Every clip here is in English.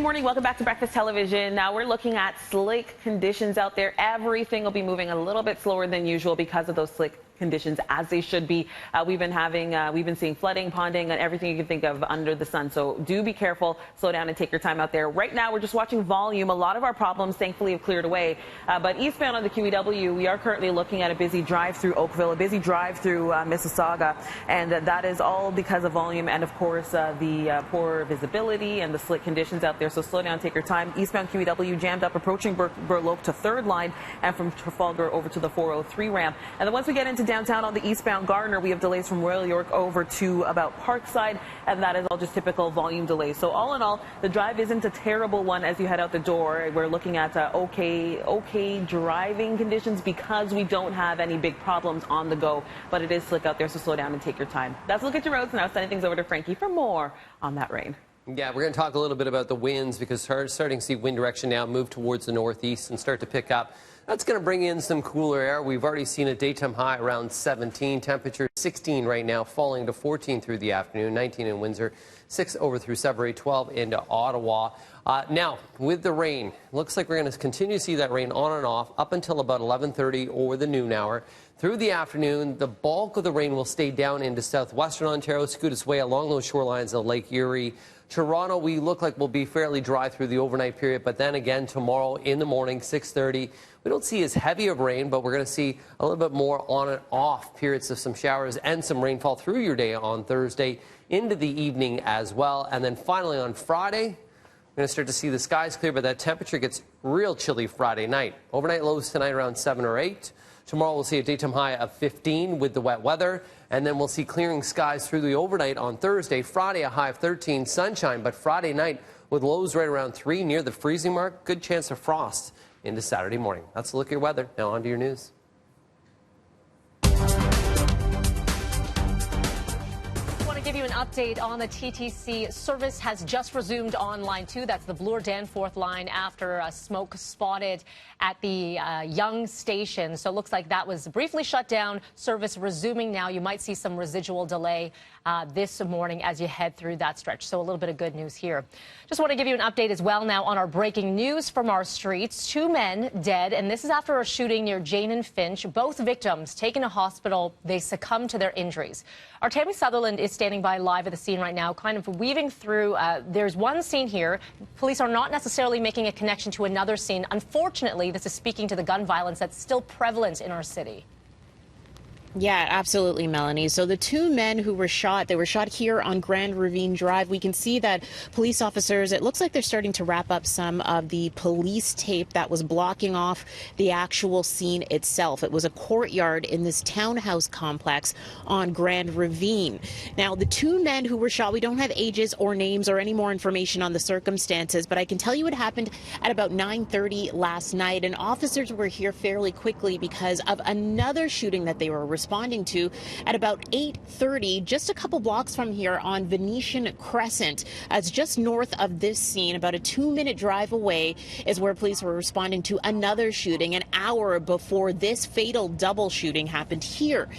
morning. Welcome back to Breakfast Television. Now we're looking at slick conditions out there. Everything will be moving a little bit slower than usual because of those slick conditions, as they should be. We've been seeing flooding, ponding, and everything you can think of under the sun. So do be careful, slow down, and take your time out there. Right now, we're just watching volume. A lot of our problems, thankfully, have cleared away. But eastbound on the QEW, we are currently looking at a busy drive through Oakville, a busy drive through Mississauga, and that is all because of volume and, of course, the poor visibility and the slick conditions out there. So slow down, take your time. Eastbound QEW jammed up approaching Burloak to 3rd line and from Trafalgar over to the 403 ramp. And then once we get into downtown on the eastbound Gardner, we have delays from Royal York over to about Parkside, and that is all just typical volume delays. So all in all, the drive isn't a terrible one as you head out the door. We're looking at okay driving conditions because we don't have any big problems on the go, but it is slick out there, so slow down and take your time. That's a look at your roads. Now sending things over to Frankie for more on that rain. Yeah, we're going to talk a little bit about the winds because we're starting to see wind direction now move towards the northeast and start to pick up. That's going to bring in some cooler air. We've already seen a daytime high around 17, temperature 16 right now, falling to 14 through the afternoon, 19 in Windsor, 6 over through Sudbury, 12 into Ottawa. Now, with the rain, looks like we're going to continue to see that rain on and off up until about 11:30 or the noon hour. Through the afternoon, the bulk of the rain will stay down into southwestern Ontario, scoot its way along those shorelines of Lake Erie. Toronto, we look like we'll be fairly dry through the overnight period, but then again tomorrow in the morning, 6:30, we don't see as heavy of rain, but we're going to see a little bit more on and off periods of some showers and some rainfall through your day on Thursday into the evening as well. And then finally on Friday, we're going to start to see the skies clear, but that temperature gets real chilly Friday night. Overnight lows tonight around 7 or 8. Tomorrow we'll see a daytime high of 15 with the wet weather, and then we'll see clearing skies through the overnight on Thursday. Friday a high of 13, sunshine, but Friday night with lows right around 3 near the freezing mark. Good chance of frost into Saturday morning. That's a look at your weather. Now on to your news. Give you an update on the TTC. Service has just resumed on line 2. That's the Bloor Danforth line after smoke spotted at the Yonge station. So it looks like that was briefly shut down. Service resuming now. You might see some residual delay this morning as you head through that stretch. So a little bit of good news here. Just want to give you an update as well now on our breaking news from our streets. 2 men dead, and this is after a shooting near Jane and Finch. Both victims taken to hospital. They succumbed to their injuries. Our Tammy Sutherland is standing by live at the scene right now, kind of weaving through. There's one scene here. Police are not necessarily making a connection to another scene. Unfortunately, this is speaking to the gun violence that's still prevalent in our city. Yeah, absolutely, Melanie. So the 2 men who were shot, they were shot here on Grand Ravine Drive. We can see that police officers, it looks like they're starting to wrap up some of the police tape that was blocking off the actual scene itself. It was a courtyard in this townhouse complex on Grand Ravine. Now, the 2 men who were shot, we don't have ages or names or any more information on the circumstances, but I can tell you it happened at about 9:30 last night, and officers were here fairly quickly because of another shooting that they were responding to at about 8:30, just a couple blocks from here on Venetian Crescent. It's just north of this scene, about a 2-minute drive away, is where police were responding to another shooting an hour before this fatal double shooting happened here.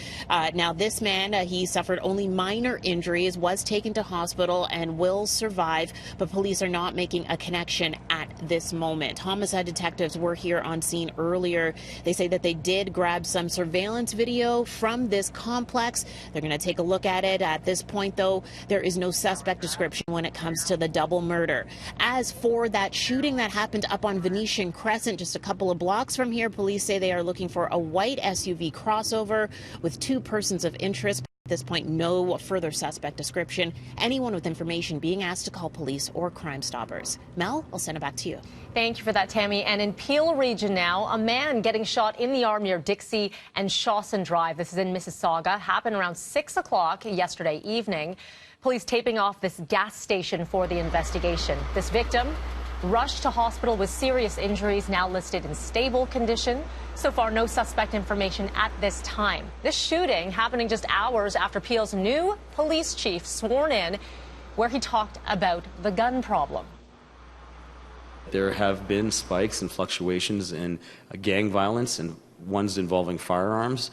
Now, this man, he suffered only minor injuries, was taken to hospital and will survive, but police are not making a connection at this moment. Homicide detectives were here on scene earlier. They say that they did grab some surveillance video from this complex. They're going to take a look at it. At this point, though, there is no suspect description when it comes to the double murder. As for that shooting that happened up on Venetian Crescent, just a couple of blocks from here, police say they are looking for a white SUV crossover with 2 persons of interest. At this point, no further suspect description. Anyone with information being asked to call police or Crime Stoppers. Mel, I'll send it back to you. Thank you for that, Tammy. And in Peel region now, a man getting shot in the arm near Dixie and Shawson Drive. This is in Mississauga. Happened around 6 o'clock yesterday evening. Police taping off this gas station for the investigation. This victim rushed to hospital with serious injuries, now listed in stable condition. So far, no suspect information at this time. This shooting happening just hours after Peel's new police chief sworn in, where he talked about the gun problem. There have been spikes and fluctuations in gang violence and ones involving firearms.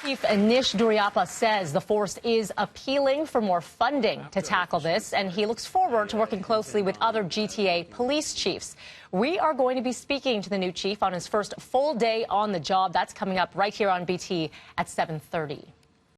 Chief Anish Duryappa says the force is appealing for more funding to tackle this, and he looks forward to working closely with other GTA police chiefs. We are going to be speaking to the new chief on his first full day on the job. That's coming up right here on BT at 7:30.